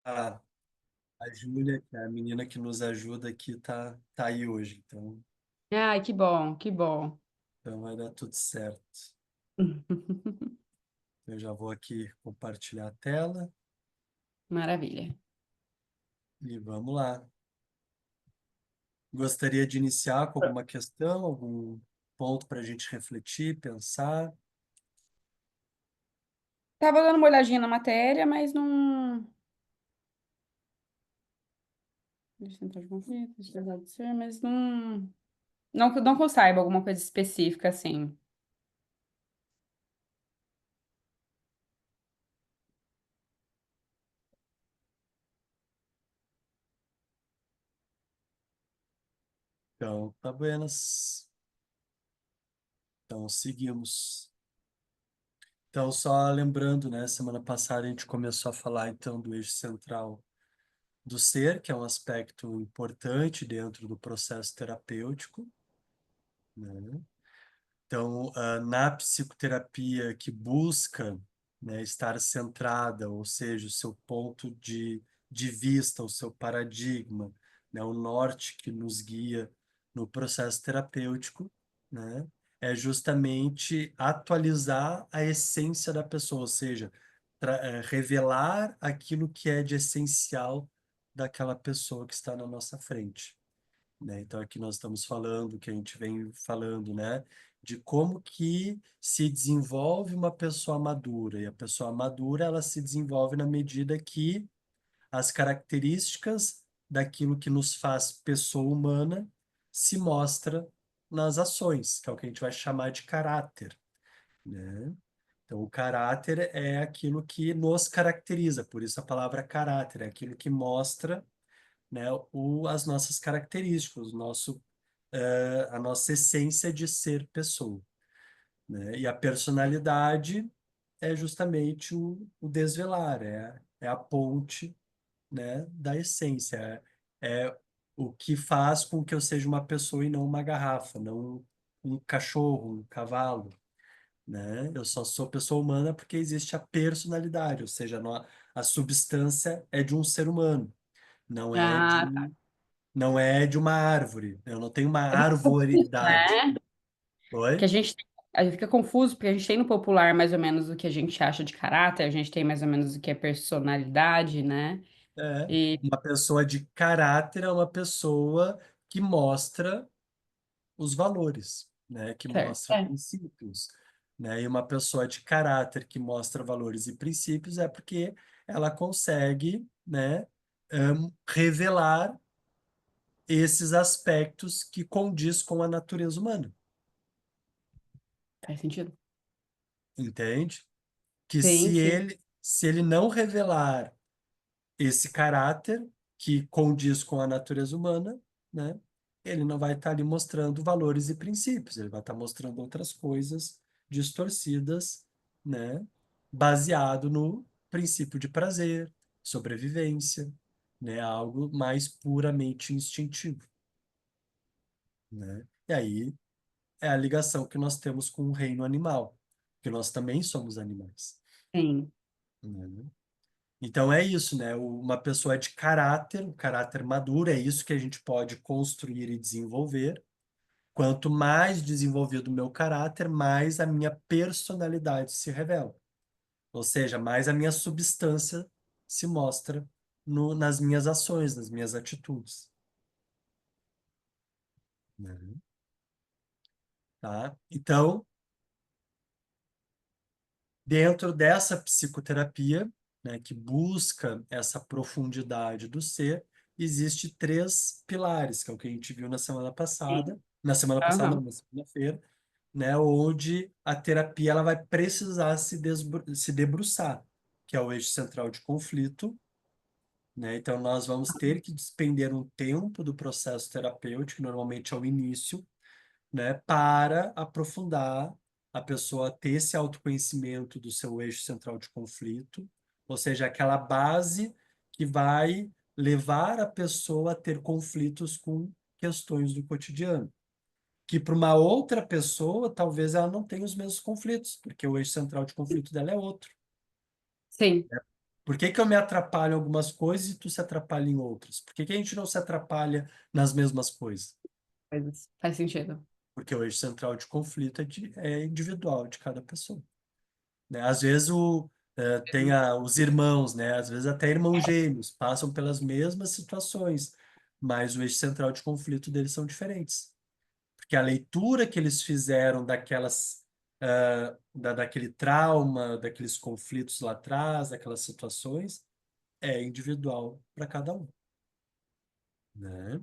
a Júlia, que é a menina que nos ajuda aqui, tá aí hoje. Ai, que bom, que bom. Então vai dar tudo certo. Eu já vou aqui compartilhar a tela Maravilha. e vamos lá. Gostaria de iniciar com alguma questão, algum ponto para a gente refletir, pensar. Tava dando uma olhadinha na matéria, mas não. Central de conflitos, apesar de ser, mas não. Não que eu saiba alguma coisa específica assim. Então, tá buenas. Então, seguimos. Então, só lembrando, né, semana passada a gente começou a falar então do eixo central do ser, que é um aspecto importante dentro do processo terapêutico, né? Então, na psicoterapia que busca, né, estar centrada, ou seja, o seu ponto de vista, o seu paradigma, né, o norte que nos guia no processo terapêutico, né, é justamente atualizar a essência da pessoa, ou seja, revelar aquilo que é de essencial daquela pessoa que está na nossa frente, né? Então aqui nós estamos falando, que a gente vem falando, né, de como que se desenvolve uma pessoa madura. E a pessoa madura, ela se desenvolve na medida que as características daquilo que nos faz pessoa humana se mostra nas ações, que é o que a gente vai chamar de caráter, né? Então, o caráter é aquilo que nos caracteriza, por isso a palavra caráter, é aquilo que mostra, né, as nossas características, a nossa essência de ser pessoa, né? E a personalidade é justamente o desvelar, é a ponte, né, da essência, é o que faz com que eu seja uma pessoa e não uma garrafa, não um cachorro, um cavalo, né? Eu só sou pessoa humana porque existe a personalidade, ou seja, a substância é de um ser humano, não é de Ah, tá. um não é de uma árvore. Eu não tenho uma É muito confuso, arvoridade. né? Que Oi? a gente fica confuso porque a gente tem no popular mais ou menos o que a gente acha de caráter, a gente tem mais ou menos o que é personalidade, né? É. E Uma pessoa de caráter é uma pessoa que mostra os valores, né? Que certo. mostra princípios, né? E uma pessoa de caráter que mostra valores e princípios é porque ela consegue, né, revelar esses aspectos que condiz com a natureza humana, Faz sentido? entende? Que Sim, sim. se ele não revelar esse caráter que condiz com a natureza humana, né? Ele não vai estar ali mostrando valores e princípios, ele vai estar mostrando outras coisas distorcidas, né? Baseado no princípio de prazer, sobrevivência, né? Algo mais puramente instintivo, né? E aí é a ligação que nós temos com o reino animal, que nós também somos animais, Sim, né? Então é isso, né? Uma pessoa de caráter, um caráter maduro, é isso que a gente pode construir e desenvolver. Quanto mais desenvolvido o meu caráter, mais a minha personalidade se revela. Ou seja, mais a minha substância se mostra nas minhas ações, nas minhas atitudes, né? Tá? Então, dentro dessa psicoterapia, né, que busca essa profundidade do ser, existe três pilares, que é o que a gente viu sim. na semana passada, não, Aham. na segunda-feira, né, onde a terapia ela vai precisar se debruçar, que é o eixo central de conflito, né? Então nós vamos ter que despender um tempo do processo terapêutico, normalmente ao início, né, para aprofundar a pessoa ter esse autoconhecimento do seu eixo central de conflito, ou seja, aquela base que vai levar a pessoa a ter conflitos com questões do cotidiano, que para uma outra pessoa talvez ela não tenha os mesmos conflitos, porque o eixo central de conflito dela é outro. Sim. Por que que eu me atrapalho em algumas coisas e tu se atrapalha em outras? Por que que a gente não se atrapalha nas mesmas coisas? Coisas. Faz sentido. Porque o eixo central de conflito é individual de cada pessoa, né? Às vezes tem os irmãos, né? Às vezes até irmãos gêmeos passam pelas mesmas situações, mas o eixo central de conflito deles são diferentes. Porque a leitura que eles fizeram daquele trauma, daqueles conflitos lá atrás, daquelas situações, é individual para cada um, né?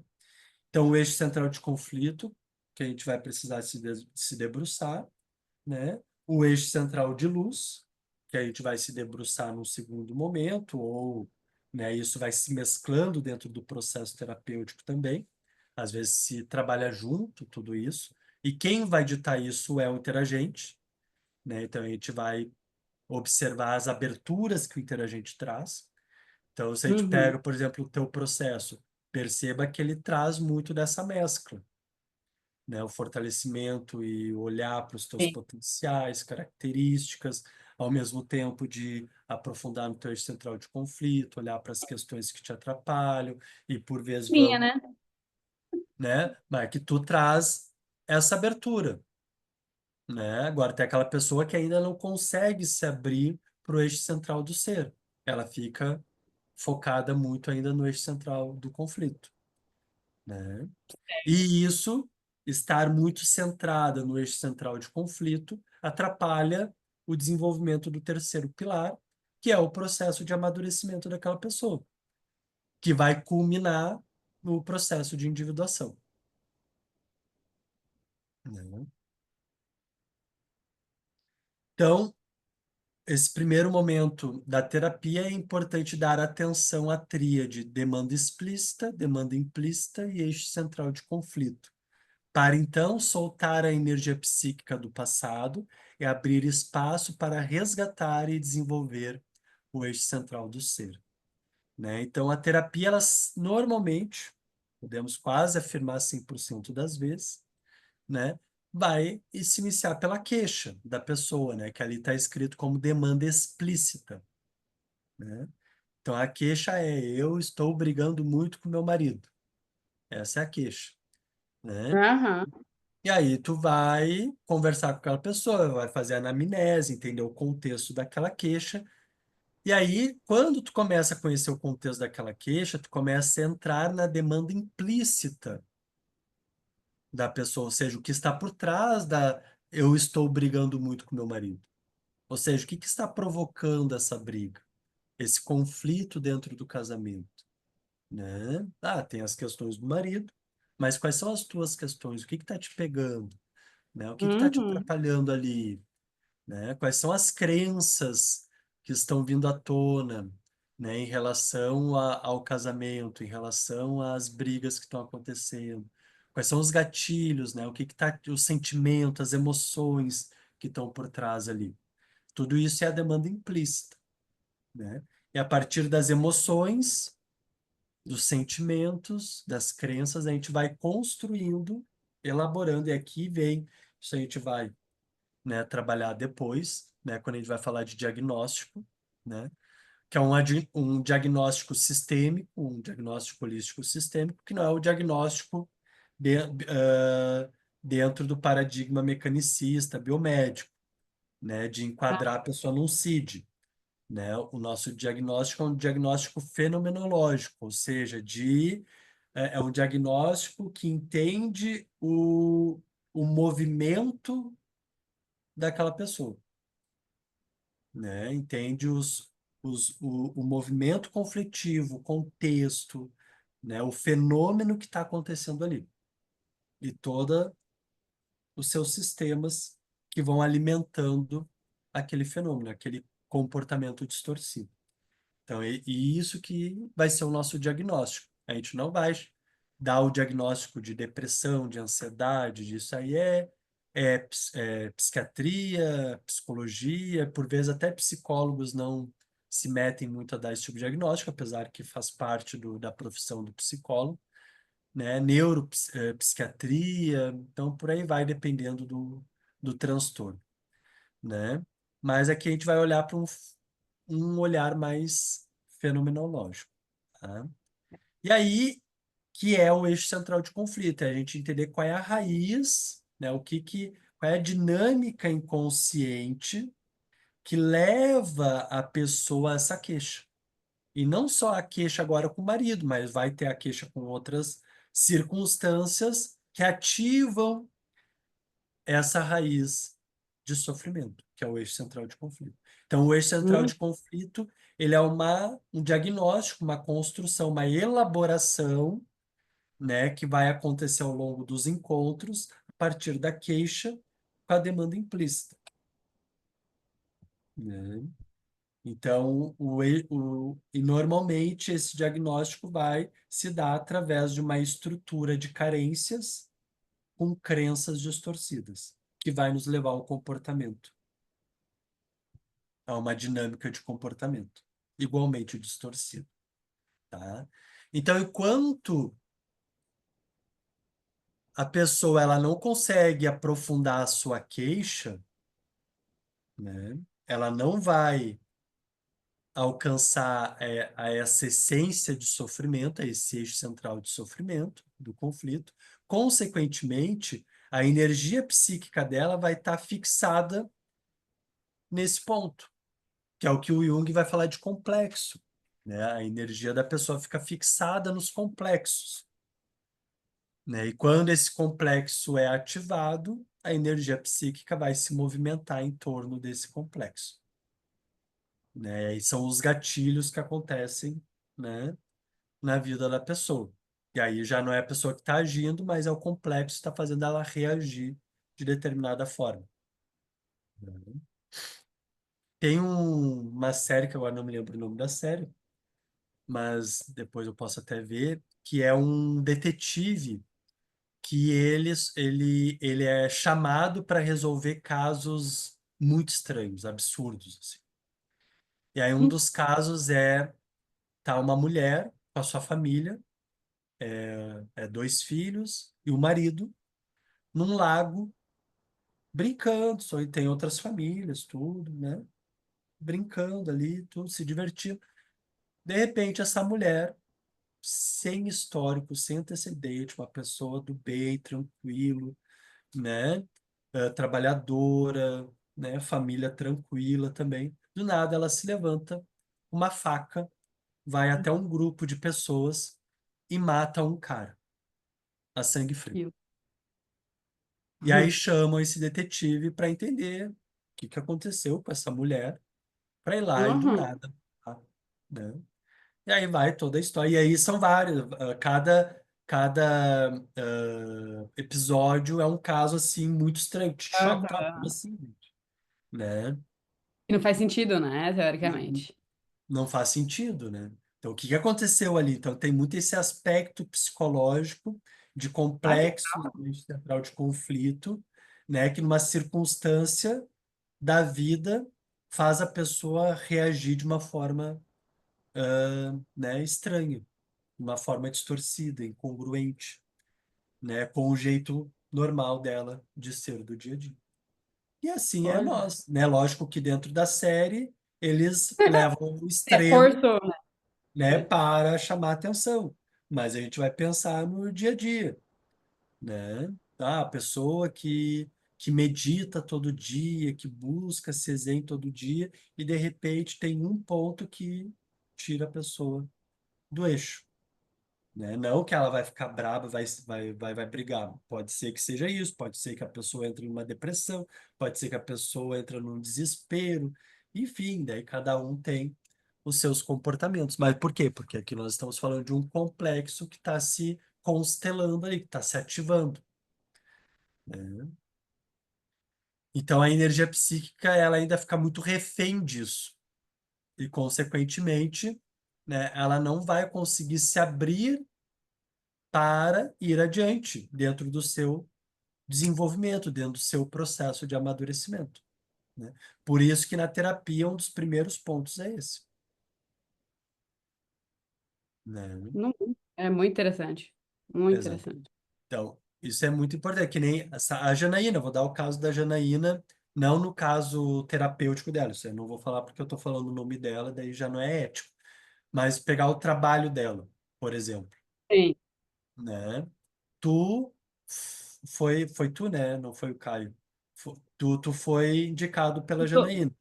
Então, o eixo central de conflito, que a gente vai precisar se debruçar, né? O eixo central de luz, que a gente vai se debruçar num segundo momento, ou, né, isso vai se mesclando dentro do processo terapêutico também. Às vezes se trabalha junto tudo isso. E quem vai ditar isso é o interagente, né? Então a gente vai observar as aberturas que o interagente traz. Então, se a gente Uhum. pega, por exemplo, o teu processo, perceba que ele traz muito dessa mescla, né? O fortalecimento e olhar para os teus Sim. potenciais, características, ao mesmo tempo de aprofundar no teu eixo central de conflito, olhar para as questões que te atrapalham e por vezes Minha, vão, né? né? Mas que tu traz essa abertura, né? Agora tem aquela pessoa que ainda não consegue se abrir para o eixo central do ser. Ela fica focada muito ainda no eixo central do conflito, né? E isso, estar muito centrada no eixo central de conflito, atrapalha o desenvolvimento do terceiro pilar, que é o processo de amadurecimento daquela pessoa, que vai culminar no processo de individuação, né? Então, esse primeiro momento da terapia é importante dar atenção à tríade demanda explícita, demanda implícita e eixo central de conflito, para então soltar a energia psíquica do passado e abrir espaço para resgatar e desenvolver o eixo central do ser, né? Então, a terapia, elas normalmente, podemos quase afirmar 100% das vezes, né? Vai se iniciar pela queixa da pessoa, né? Que ali está escrito como demanda explícita, né? Então, a queixa é: eu estou brigando muito com meu marido. Essa é a queixa, né? Aham. E aí tu vai conversar com aquela pessoa, vai fazer a anamnese, entender o contexto daquela queixa. E aí, quando tu começa a conhecer o contexto daquela queixa, tu começa a entrar na demanda implícita da pessoa, ou seja, o que está por trás da eu estou brigando muito com meu marido. Ou seja, o que que está provocando essa briga, esse conflito dentro do casamento, né? Ah, tem as questões do marido, mas quais são as tuas questões? O que que está te pegando? Né? O que está te Uhum. atrapalhando ali? Né? Quais são as crenças que estão vindo à tona, né, em relação ao casamento, em relação às brigas que estão acontecendo? Quais são os gatilhos, né? O que está, o sentimento, as emoções que estão por trás ali? Tudo isso é a demanda implícita, né? E a partir das emoções, dos sentimentos, das crenças, a gente vai construindo, elaborando, e aqui vem, isso a gente vai, né, trabalhar depois, né, quando a gente vai falar de diagnóstico, né, que é um diagnóstico sistêmico, um diagnóstico holístico sistêmico, que não é o diagnóstico de, ah, dentro do paradigma mecanicista, biomédico, né, de enquadrar a pessoa num CID, né? O nosso diagnóstico é um diagnóstico fenomenológico, ou seja, é um diagnóstico que entende o movimento daquela pessoa, né? Entende o movimento conflitivo, o contexto, né? O fenômeno que está acontecendo ali. E todos os seus sistemas que vão alimentando aquele fenômeno, aquele comportamento distorcido. Então, e isso que vai ser o nosso diagnóstico. A gente não vai dar o diagnóstico de depressão, de ansiedade, disso aí é psiquiatria, psicologia, por vezes até psicólogos não se metem muito a dar esse tipo de diagnóstico, apesar que faz parte da profissão do psicólogo, né? Neuropsiquiatria, então por aí vai dependendo do transtorno, né? Mas aqui a gente vai olhar para um olhar mais fenomenológico, tá? E aí, que é o eixo central de conflito, é a gente entender qual é a raiz, né? Qual é a dinâmica inconsciente que leva a pessoa a essa queixa. E não só a queixa agora com o marido, mas vai ter a queixa com outras circunstâncias que ativam essa raiz de sofrimento, que é o eixo central de conflito. Então, o eixo central de Hum, conflito, ele é um diagnóstico, uma construção, uma elaboração, né, que vai acontecer ao longo dos encontros, a partir da queixa com a demanda implícita, né? Então, e normalmente esse diagnóstico vai se dar através de uma estrutura de carências com crenças distorcidas, que vai nos levar ao comportamento, a uma dinâmica de comportamento igualmente distorcida, tá? Então, enquanto a pessoa ela não consegue aprofundar a sua queixa, né? Ela não vai alcançar a essa essência de sofrimento, a esse eixo central de sofrimento, do conflito. Consequentemente, a energia psíquica dela vai estar fixada nesse ponto, que é o que o Jung vai falar de complexo, né? A energia da pessoa fica fixada nos complexos, né? E quando esse complexo é ativado, a energia psíquica vai se movimentar em torno desse complexo, né? E são os gatilhos que acontecem, né, na vida da pessoa. E aí já não é a pessoa que está agindo, mas é o complexo que está fazendo ela reagir de determinada forma, né? Tem uma série que agora não me lembro o nome da série, mas depois eu posso até ver, que é um detetive que ele é chamado para resolver casos muito estranhos, absurdos, assim. E aí um hum, dos casos tá uma mulher com a sua família, dois filhos e o marido, num lago, brincando, só e tem outras famílias, tudo, né? Brincando ali, tudo, se divertindo. De repente, essa mulher, sem histórico, sem antecedente, uma pessoa do bem, tranquilo, né? Trabalhadora, né? Família tranquila também. Do nada, ela se levanta, uma faca, vai até um grupo de pessoas e mata um cara, a sangue frio. viu? E aí chamam esse detetive para entender o que aconteceu com essa mulher, para ir lá e do Uhum. nada, tá? Né? E aí vai toda a história. E aí são vários. Cada episódio é um caso assim muito estranho, que te choca, tá? Como Aham. assim, né? E não faz sentido, né? Não, Teoricamente. não faz sentido, né? Então, o que aconteceu ali? Então, tem muito esse aspecto psicológico de Ah, que complexo central de conflito, né? Que numa circunstância da vida faz a pessoa reagir de uma forma, né, estranha, de uma forma distorcida, incongruente, né? Com o jeito normal dela de ser do dia a dia. E assim é coisa. nós, né? Lógico que dentro da série eles levam o É, extremo, forçou, né, né? para chamar atenção. Mas a gente vai pensar no dia a dia, né? Ah, a pessoa que medita todo dia, que busca ser zen todo dia, e de repente tem um ponto que tira a pessoa do eixo, né? Não que ela vai ficar braba, vai brigar. Pode ser que seja isso, pode ser que a pessoa entre numa depressão, pode ser que a pessoa entre num desespero, enfim, daí cada um tem os seus comportamentos. Mas por quê? Porque aqui nós estamos falando de um complexo que está se constelando ali, que está se ativando, né? Então a energia psíquica ela ainda fica muito refém disso e, consequentemente, né, ela não vai conseguir se abrir para ir adiante dentro do seu desenvolvimento, dentro do seu processo de amadurecimento, né? Por isso que na terapia um dos primeiros pontos é esse, né? Não, é muito interessante. Muito Exato. interessante. Então, isso é muito importante, que nem a Janaína, vou dar o caso da Janaína, Não no caso terapêutico dela, isso eu não vou falar porque eu estou falando o nome dela, daí já não é ético. Mas pegar o trabalho dela, por exemplo, Sim. né? Tu foi tu, né? Não foi o Caio. Tu foi indicado pela Janaína.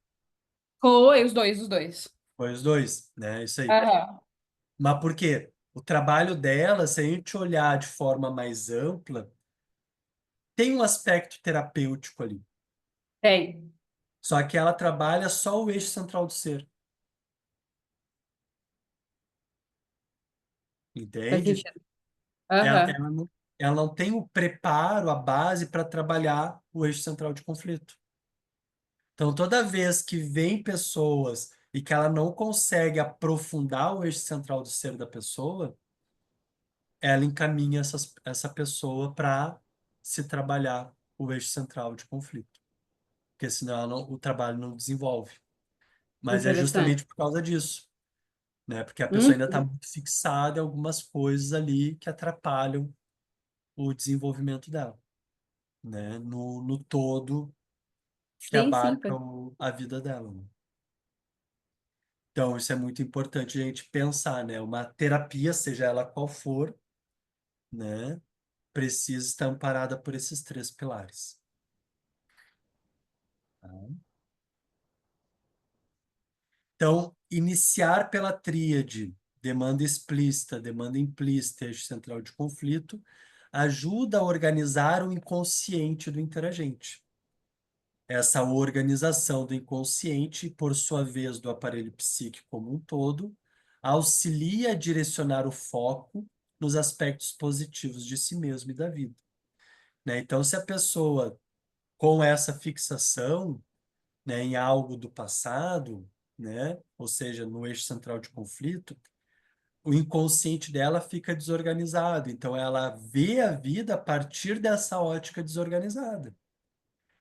Foi, os dois, os dois. Foi os dois, né? Isso aí. Aham. Mas por quê? O trabalho dela, se a gente olhar de forma mais ampla, tem um aspecto terapêutico ali. Tem. Só que ela trabalha só o eixo central do ser, Faz entende? sentido. Ela, Aham. ela não, ela não tem o preparo, a base para trabalhar o eixo central de conflito. Então, toda vez que vem pessoas e que ela não consegue aprofundar o eixo central do ser da pessoa, ela encaminha essa pessoa para se trabalhar o eixo central de conflito, porque senão o trabalho não desenvolve. Mas é Interessante. justamente por causa disso, né? Porque a pessoa ainda está Uhum. muito fixada em algumas coisas ali que atrapalham o desenvolvimento dela, né? No todo que Sim, sim. abarca a vida dela, né? Então, isso é muito importante a gente pensar, né? Uma terapia, seja ela qual for, né? Precisa estar amparada por esses três pilares. Tá? Então, iniciar pela tríade, demanda explícita, demanda implícita, eixo central de conflito, ajuda a organizar o inconsciente do interagente. Essa organização do inconsciente, por sua vez, do aparelho psíquico como um todo, auxilia a direcionar o foco nos aspectos positivos de si mesmo e da vida, né? Então, se a pessoa, com essa fixação, né, em algo do passado, né, ou seja, no eixo central de conflito, o inconsciente dela fica desorganizado. Então, ela vê a vida a partir dessa ótica desorganizada.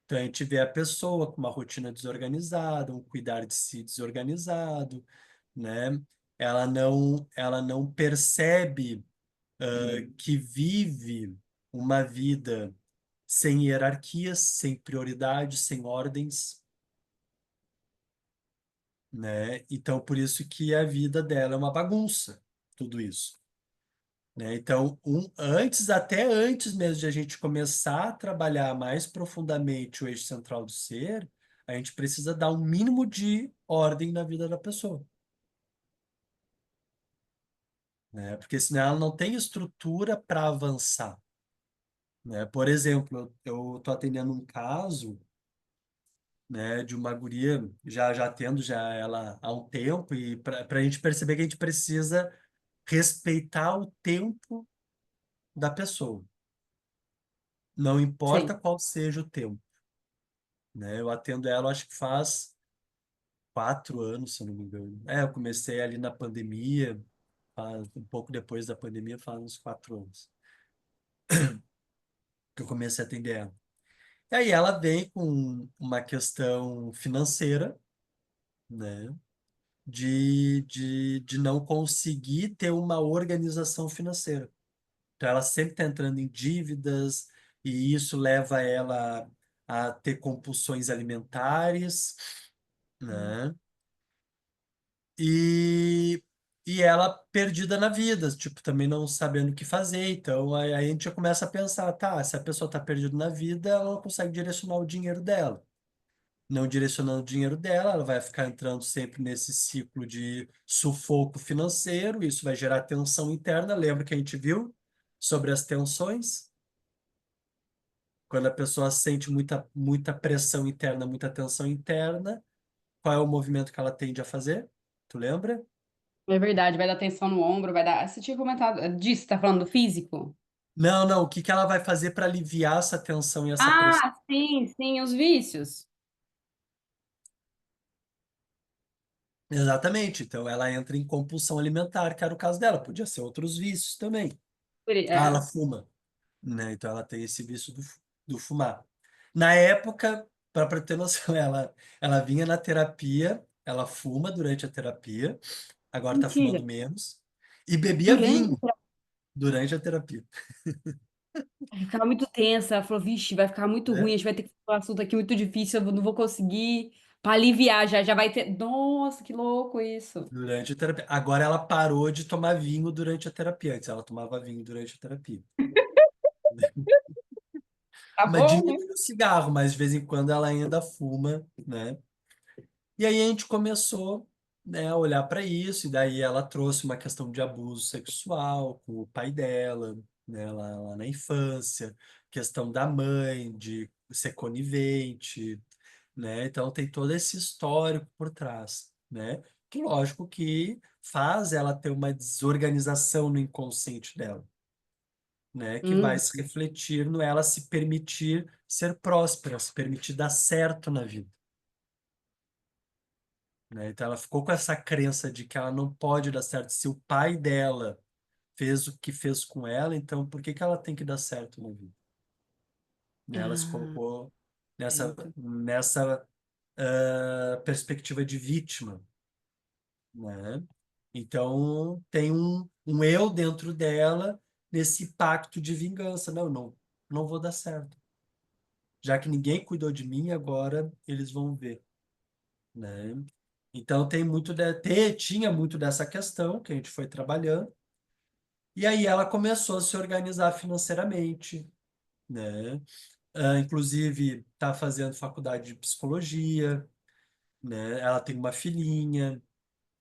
Então, a gente vê a pessoa com uma rotina desorganizada, um cuidar de si desorganizado, né? Ela não percebe que vive uma vida sem hierarquias, sem prioridades, sem ordens, né? Então, por isso que a vida dela é uma bagunça, tudo isso, né? Então, até antes mesmo de a gente começar a trabalhar mais profundamente o eixo central do ser, a gente precisa dar um mínimo de ordem na vida da pessoa, né? Porque senão ela não tem estrutura para avançar, né? Por exemplo, eu tô atendendo um caso, né, de uma guria já tendo já ela há um tempo e para a gente perceber que a gente precisa respeitar o tempo da pessoa, não importa Sim. qual seja o tempo, né? Eu atendo ela, acho que faz 4 anos, se eu não me engano. Eu comecei ali na pandemia, um pouco depois da pandemia, faz uns 4 anos que eu comecei a atender ela. E aí ela vem com uma questão financeira, né? De não conseguir ter uma organização financeira. Então, ela sempre está entrando em dívidas, e isso leva ela a ter compulsões alimentares, né? E, e ela perdida na vida, tipo, também não sabendo o que fazer. Então, aí a gente já começa a pensar, tá, se a pessoa está perdida na vida, ela não consegue direcionar o dinheiro dela. Não direcionando o dinheiro dela, ela vai ficar entrando sempre nesse ciclo de sufoco financeiro, isso vai gerar tensão interna. Lembra que a gente viu sobre as tensões? Quando a pessoa sente muita pressão interna, muita tensão interna, qual é o movimento que ela tende a fazer? Tu lembra? É verdade, vai dar tensão no ombro, vai dar. Você tinha comentado disso, tá falando do físico? Não, não. O que que ela vai fazer para aliviar essa tensão e essa pressão? Ah, sim, sim, os vícios. Exatamente. Então, ela entra em compulsão alimentar, que era o caso dela. Podia ser outros vícios também. Ah, ela É. fuma, né? Então, ela tem esse vício do fumar. Na época, para ter noção, ela vinha na terapia, ela fuma durante a terapia, agora está Mentira. fumando menos, e bebia Durante. vinho durante a terapia. Aí ficava muito tensa. Ela falou, vixe, vai ficar muito ruim, a né? gente vai ter que falar um assunto aqui muito difícil, eu não vou conseguir. Pra aliviar, já vai ter. Nossa, que louco isso. Durante a terapia. Agora ela parou de tomar vinho durante a terapia. Antes ela tomava vinho durante a terapia. Tá Mas bom, né? diminuiu o cigarro, mas de vez em quando ela ainda fuma, né? E aí a gente começou, né, a olhar para isso, e daí ela trouxe uma questão de abuso sexual com o pai dela, né, lá na infância, questão da mãe, de ser conivente, né? Então tem todo esse histórico por trás, né? Que lógico que faz ela ter uma desorganização no inconsciente dela, né? Que vai Hum. se refletir no ela se permitir ser próspera, se permitir dar certo na vida, né? Então ela ficou com essa crença de que ela não pode dar certo se o pai dela fez o que fez com ela, então por que que ela tem que dar certo na vida? Né? Ela se Ah, colocou nessa, certo. nessa perspectiva de vítima, né? Então tem um eu dentro dela nesse pacto de vingança. Não vou dar certo. Já que ninguém cuidou de mim, agora eles vão ver, né? Então tinha muito dessa questão que a gente foi trabalhando. E aí ela começou a se organizar financeiramente, né? Inclusive está fazendo faculdade de psicologia, né? Ela tem uma filhinha.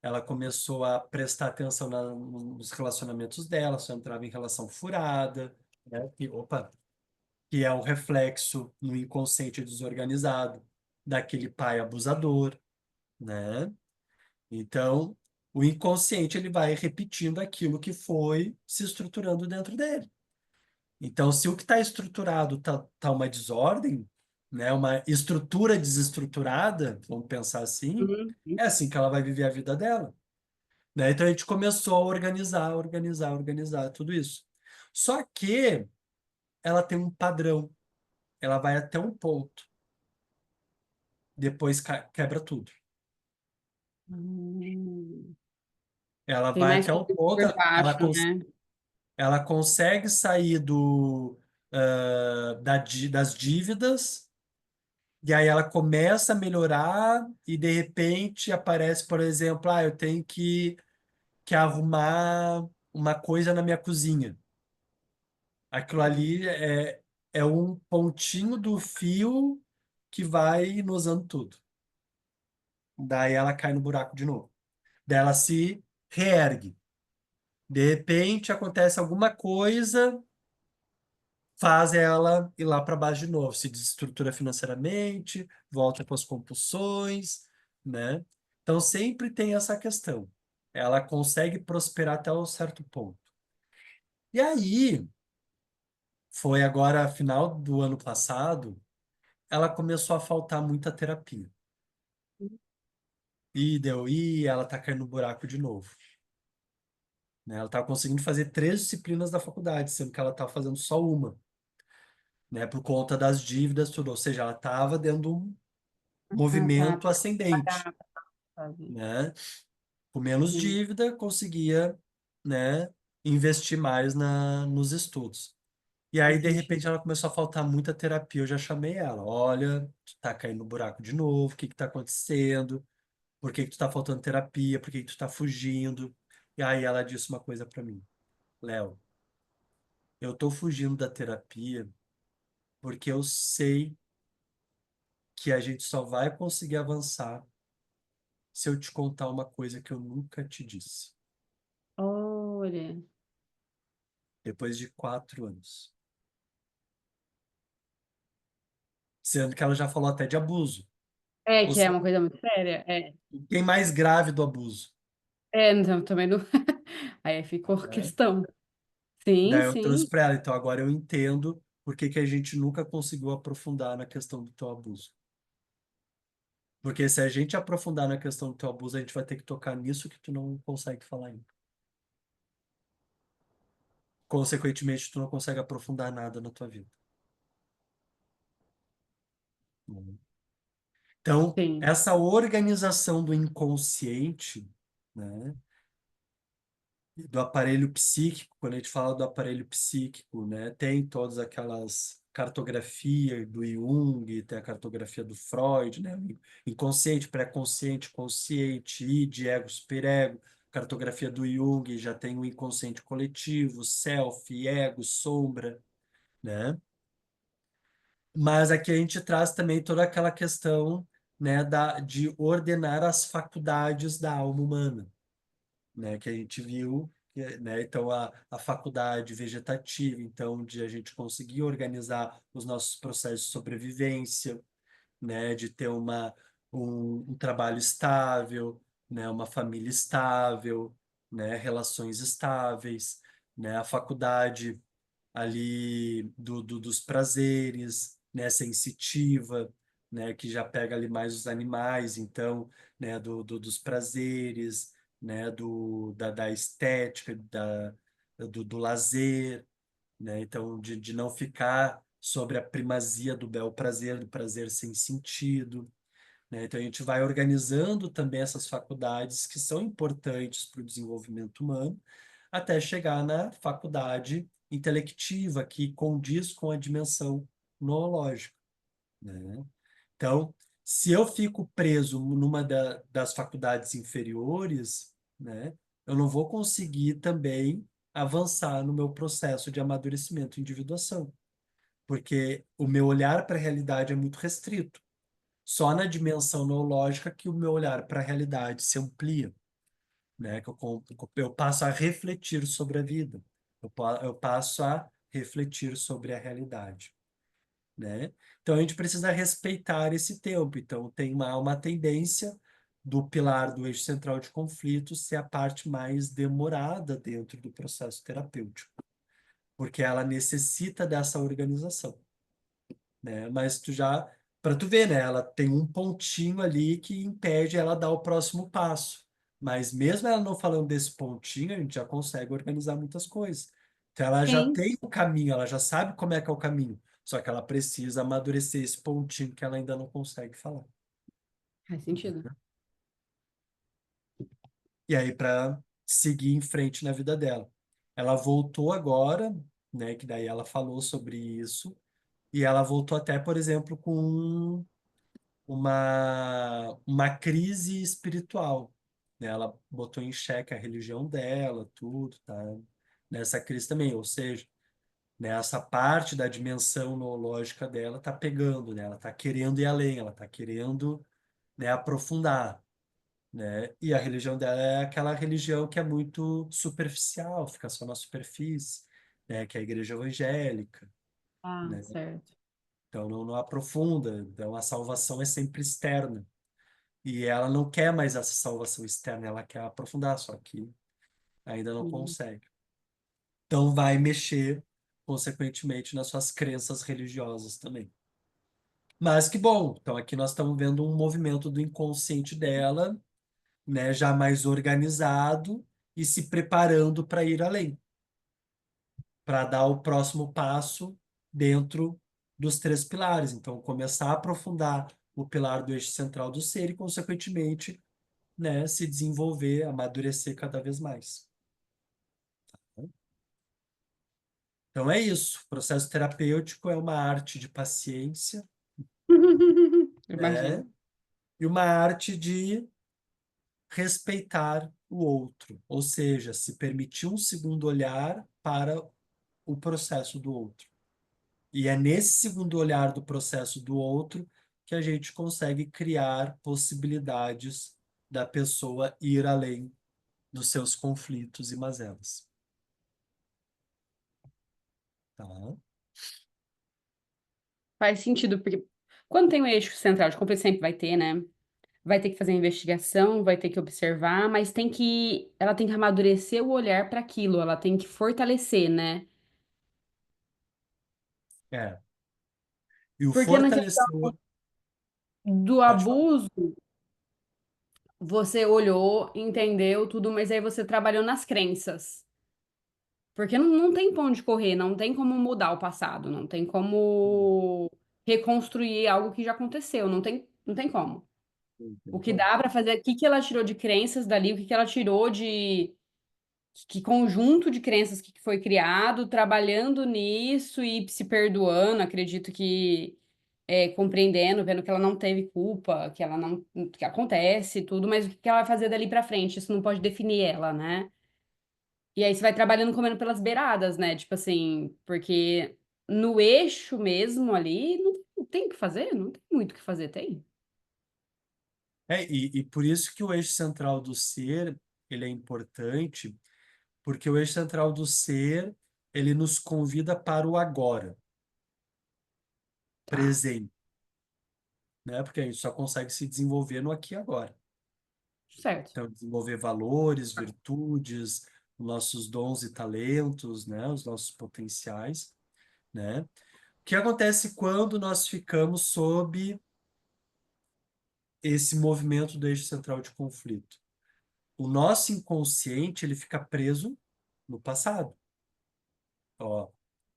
Ela começou a prestar atenção nos relacionamentos dela, só entrava em relação furada, né? Que é o reflexo no inconsciente desorganizado daquele pai abusador, né? Então, o inconsciente ele vai repetindo aquilo que foi se estruturando dentro dele. Então, se o que está estruturado tá uma desordem, né, uma estrutura desestruturada, vamos pensar assim, Uhum. é assim que ela vai viver a vida dela, né? Então a gente começou a organizar tudo isso. Só que ela tem um padrão, ela vai até um ponto, depois quebra tudo. Hum. Ela Tem vai mais até um coisa ponto, por baixo, né? ela consegue sair das dívidas, e aí ela começa a melhorar, e de repente aparece, por exemplo, eu tenho que arrumar uma coisa na minha cozinha. Aquilo ali é um pontinho do fio que vai inosando tudo. Daí ela cai no buraco de novo. Daí ela se reergue. De repente acontece alguma coisa, faz ela ir lá para baixo de novo, se desestrutura financeiramente, volta para as compulsões, né? Então sempre tem essa questão. Ela consegue prosperar até um certo ponto. E aí, foi agora, final do ano passado, ela começou a faltar muita terapia. E ela tá caindo no buraco de novo, né? Ela tá conseguindo fazer 3 disciplinas da faculdade, sendo que ela tá fazendo só uma, né? Por conta das dívidas, tudo. Ou seja, ela tava dentro de um Ah, tá. movimento ascendente, Pagar, sabe? né? Com menos Uhum. dívida, conseguia, né, investir mais nos estudos. E aí, de Entendi. repente, ela começou a faltar muita terapia. Eu já chamei ela. Olha, tu tá caindo no buraco de novo, o que que tá acontecendo? Por que que tu tá faltando terapia? Por que que tu tá fugindo? E aí ela disse uma coisa para mim. Léo, eu tô fugindo da terapia porque eu sei que a gente só vai conseguir avançar se eu te contar uma coisa que eu nunca te disse. Olha. Depois de 4 anos. Sendo que ela já falou até de abuso. É, Ou que é seja, uma coisa muito séria. É. quem mais grave do abuso, É, então também não. Aí ficou né? questão. Sim, Daí eu trouxe sim. para ela. Então agora eu entendo por que que a gente nunca conseguiu aprofundar na questão do teu abuso. Porque se a gente aprofundar na questão do teu abuso, a gente vai ter que tocar nisso que tu não consegue falar ainda. Consequentemente, tu não consegue aprofundar nada na tua vida. Né? Então, Sim. essa organização do inconsciente, né, do aparelho psíquico, quando a gente fala do aparelho psíquico, né, tem todas aquelas cartografia do Jung, tem a cartografia do Freud, né, inconsciente, pré-consciente, consciente, id, ego, superego, cartografia do Jung já tem o inconsciente coletivo, self, ego, sombra, né? Mas aqui a gente traz também toda aquela questão, né, de ordenar as faculdades da alma humana, né, que a gente viu, né, então a faculdade vegetativa, então de a gente conseguir organizar os nossos processos de sobrevivência, né, de ter um trabalho estável, né, uma família estável, né, relações estáveis, né, a faculdade ali dos prazeres, né, sensitiva, né, que já pega ali mais os animais, então, né, dos prazeres, né, da estética, do lazer, né, então de não ficar sobre a primazia do bel prazer, do prazer sem sentido, né, então a gente vai organizando também essas faculdades que são importantes para o desenvolvimento humano, até chegar na faculdade intelectiva, que condiz com a dimensão noológica, né? Então, se eu fico preso numa das faculdades inferiores, né, eu não vou conseguir também avançar no meu processo de amadurecimento e individuação, porque o meu olhar para a realidade é muito restrito. Só na dimensão noológica que o meu olhar para a realidade se amplia, né? Eu passo a refletir sobre a vida, eu passo a refletir sobre a realidade, né? Então a gente precisa respeitar esse tempo. Então tem uma tendência do pilar do eixo central de conflito ser a parte mais demorada dentro do processo terapêutico, porque ela necessita dessa organização, né? Mas para tu ver, né? Ela tem um pontinho ali que impede ela dar o próximo passo. Mas mesmo ela não falando desse pontinho, a gente já consegue organizar muitas coisas. Então ela já Sim, tem o caminho, ela já sabe como é que é o caminho. Só que ela precisa amadurecer esse pontinho que ela ainda não consegue falar. faz sentido. E aí, para seguir em frente na vida dela. Ela voltou agora, né? Que daí ela falou sobre isso. E ela voltou até, por exemplo, com uma crise espiritual, né? Ela botou em xeque a religião dela, tudo, tá? Nessa crise também, ou seja, né, essa parte da dimensão noológica dela tá pegando, né? Ela tá querendo ir além, ela tá querendo, né, aprofundar, né? E a religião dela é aquela religião que é muito superficial, fica só na superfície, né? Que é a igreja evangélica, Ah, né? certo. Então não aprofunda, então a salvação é sempre externa. E ela não quer mais essa salvação externa, ela quer aprofundar, só que ainda não Hum. consegue. Então vai mexer, consequentemente, nas suas crenças religiosas também. Mas que bom! Então aqui nós estamos vendo um movimento do inconsciente dela, né, já mais organizado e se preparando para ir além, para dar o próximo passo dentro dos três pilares. Então começar a aprofundar o pilar do eixo central do ser e, consequentemente, né, se desenvolver, amadurecer cada vez mais. Então é isso. O processo terapêutico é uma arte de paciência, Imagino. né, e uma arte de respeitar o outro, ou seja, se permitir um segundo olhar para o processo do outro. E é nesse segundo olhar do processo do outro que a gente consegue criar possibilidades da pessoa ir além dos seus conflitos e mazelas. Tá? Faz sentido, porque quando tem o eixo central de conflito, sempre vai ter, né? Vai ter que fazer a investigação, vai ter que observar, mas ela tem que amadurecer o olhar para aquilo, ela tem que fortalecer, né? É. E o Porque na questão fortalecedor. do Pode falar. abuso, você olhou, entendeu tudo, mas aí você trabalhou nas crenças. Porque não tem pra onde correr, não tem como mudar o passado, não tem como reconstruir algo que já aconteceu, não tem como. O que Então, dá pra fazer, o que que ela tirou de crenças dali, o que que ela tirou que conjunto de crenças que foi criado, trabalhando nisso e se perdoando, acredito que compreendendo, vendo que ela não teve culpa, que ela não, que acontece e tudo, mas o que ela vai fazer dali pra frente, isso não pode definir ela, né? E aí você vai trabalhando comendo pelas beiradas, né? Tipo assim, porque no eixo mesmo ali, não tem o que fazer, não tem muito o que fazer, tem? E por isso que o eixo central do ser, ele é importante, porque o eixo central do ser, ele nos convida para o agora, Tá, presente, né? Porque a gente só consegue se desenvolver no aqui e agora. certo. Então, desenvolver valores, virtudes, nossos dons e talentos, né? Os nossos potenciais, né? O que acontece quando nós ficamos sob esse movimento do eixo central de conflito? O nosso inconsciente, ele fica preso no passado. Ó,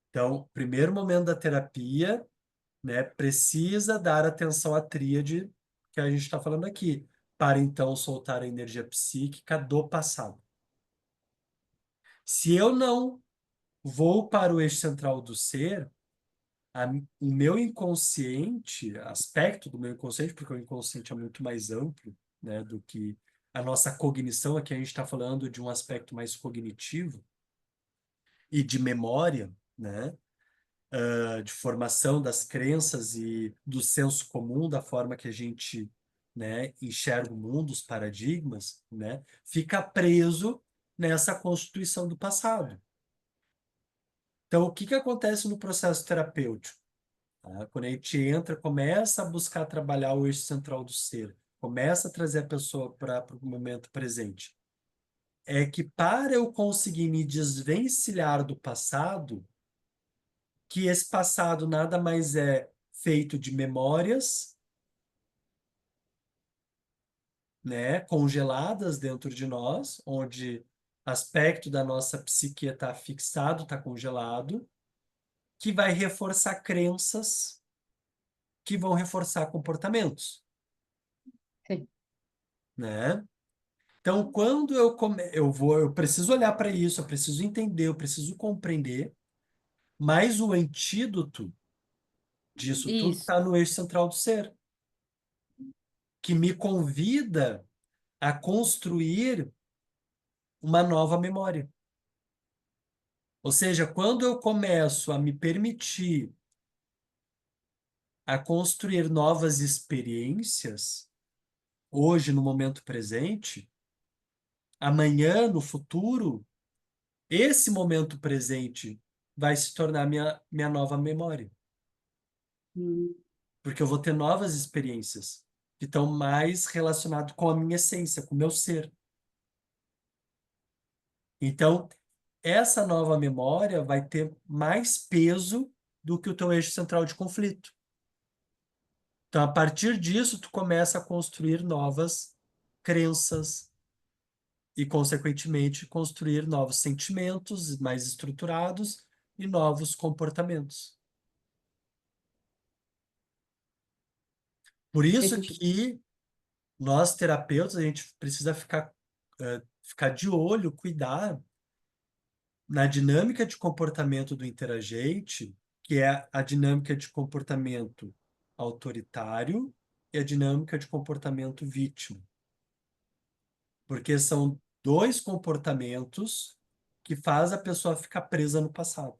então, primeiro momento da terapia, né, precisa dar atenção à tríade que a gente está falando aqui, para então soltar a energia psíquica do passado. Se eu não vou para o eixo central do ser, o meu inconsciente, aspecto do meu inconsciente, porque o inconsciente é muito mais amplo, né, do que a nossa cognição, aqui a gente está falando de um aspecto mais cognitivo e de memória, né? De formação das crenças e do senso comum, da forma que a gente, né, enxerga o mundo, os paradigmas, né, fica preso nessa constituição do passado. Então, o que que acontece no processo terapêutico? Tá? Quando a gente entra, começa a buscar trabalhar o eixo central do ser, começa a trazer a pessoa para o momento presente. É que para eu conseguir me desvencilhar do passado, que esse passado nada mais é feito de memórias, né, congeladas dentro de nós, onde aspecto da nossa psique está fixado, está congelado, que vai reforçar crenças que vão reforçar comportamentos, Sim. né? Então, quando eu preciso olhar para isso, eu preciso entender, eu preciso compreender, mas o antídoto disso tudo Isso. está no eixo central do ser, que me convida a construir uma nova memória. Ou seja, quando eu começo a me permitir a construir novas experiências, hoje, no momento presente, amanhã, no futuro, esse momento presente vai se tornar minha nova memória. Hum, Porque eu vou ter novas experiências que estão mais relacionadas com a minha essência, com o meu ser. Então, essa nova memória vai ter mais peso do que o teu eixo central de conflito. Então, a partir disso, tu começa a construir novas crenças e, consequentemente, construir novos sentimentos mais estruturados e novos comportamentos. Por fez isso sentido. que nós, terapeutas, a gente precisa ficar de olho, cuidar na dinâmica de comportamento do interagente, que é a dinâmica de comportamento autoritário e a dinâmica de comportamento vítima. Porque são dois comportamentos que faz a pessoa ficar presa no passado.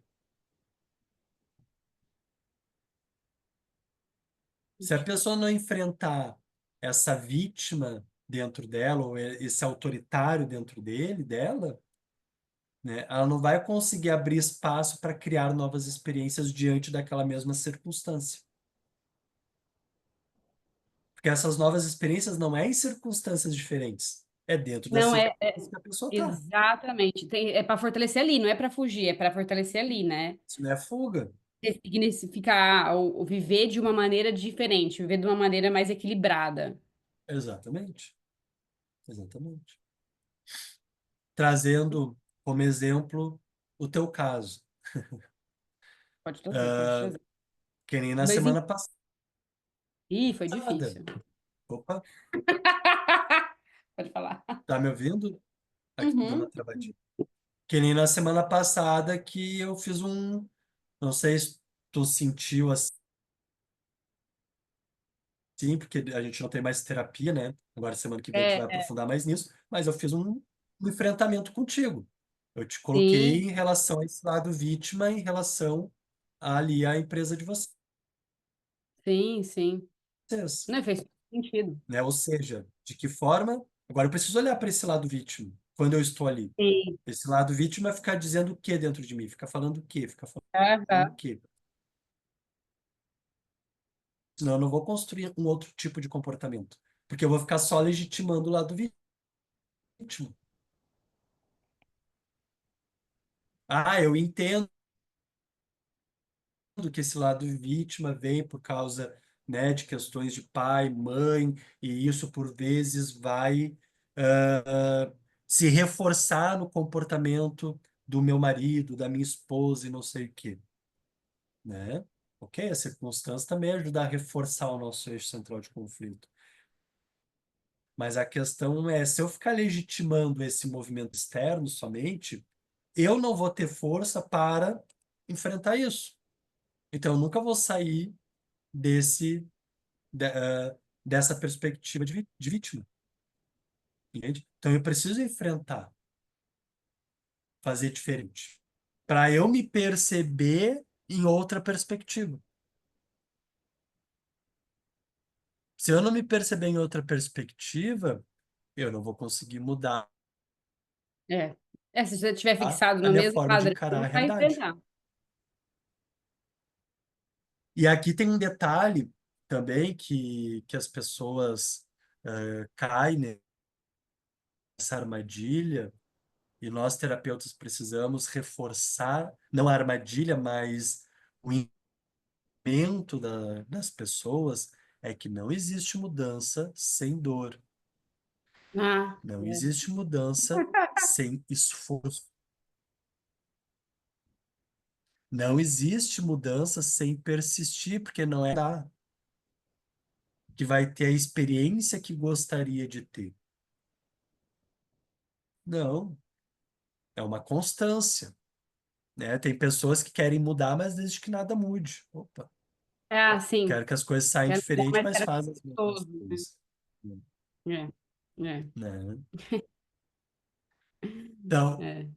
Se a pessoa não enfrentar essa vítima dentro dela, ou esse autoritário dentro dela, né, ela não vai conseguir abrir espaço para criar novas experiências diante daquela mesma circunstância. Porque essas novas experiências não é em circunstâncias diferentes, é dentro das Não, circunstâncias que a pessoa está. exatamente. É para fortalecer ali, não é para fugir, é para fortalecer ali, né? Isso não é fuga. Significar ou viver de uma maneira diferente, viver de uma maneira mais equilibrada. Exatamente. Exatamente. Trazendo como exemplo o teu caso. Pode trazer, pode Ah, trazer. que nem na Mas, semana passada. ih, foi difícil. Opa, Pode falar. tá me ouvindo? Aqui deu uma Uhum. travadinha. Que nem na semana passada que eu fiz não sei se tu sentiu assim, porque a gente não tem mais terapia, né? Agora, semana que vem, a gente vai É, aprofundar mais nisso, mas eu fiz um enfrentamento contigo. Eu te coloquei sim, em relação a esse lado vítima, em relação ali à empresa de sim, sim. vocês, Não fez sentido. né? Ou seja, de que forma. Agora, eu preciso olhar para esse lado vítima, quando eu estou ali. Sim. Esse lado vítima é ficar dizendo o que dentro de mim? Ficar falando o quê? Ficar falando o Aham. quê? Senão eu não vou construir um outro tipo de comportamento. Porque eu vou ficar só legitimando o lado vítima. Ah, eu entendo que esse lado vítima vem por causa, né, de questões de pai, mãe, e isso por vezes vai se reforçar no comportamento do meu marido, da minha esposa e não sei o quê, né? Ok, a circunstância também ajuda a reforçar o nosso eixo central de conflito. Mas a questão é, se eu ficar legitimando esse movimento externo somente, eu não vou ter força para enfrentar isso. Então, eu nunca vou sair desse dessa perspectiva de vítima, entende? Então eu preciso enfrentar, fazer diferente, para eu me perceber em outra perspectiva. Se eu não me perceber em outra perspectiva, eu não vou conseguir mudar É. É, se você estiver fixado a no minha mesmo forma de padrão, encarar a não vai realidade. enfrentar. E aqui tem um detalhe também que as pessoas caem nessa armadilha. E nós, terapeutas, precisamos reforçar, não a armadilha, mas o entendimento das pessoas é que não existe mudança sem dor. Ah, Não é. existe mudança sem esforço. Não existe mudança sem persistir, porque não é que vai ter a experiência que gostaria de ter. Não, é uma constância, né? Tem pessoas que querem mudar, mas desde que nada mude. Opa, Ah, sim. quero que as coisas saiam Quero mudar, diferentes, mas mas quero fazem as mesmas gostoso, né? coisas. É, é, Né? Então, é.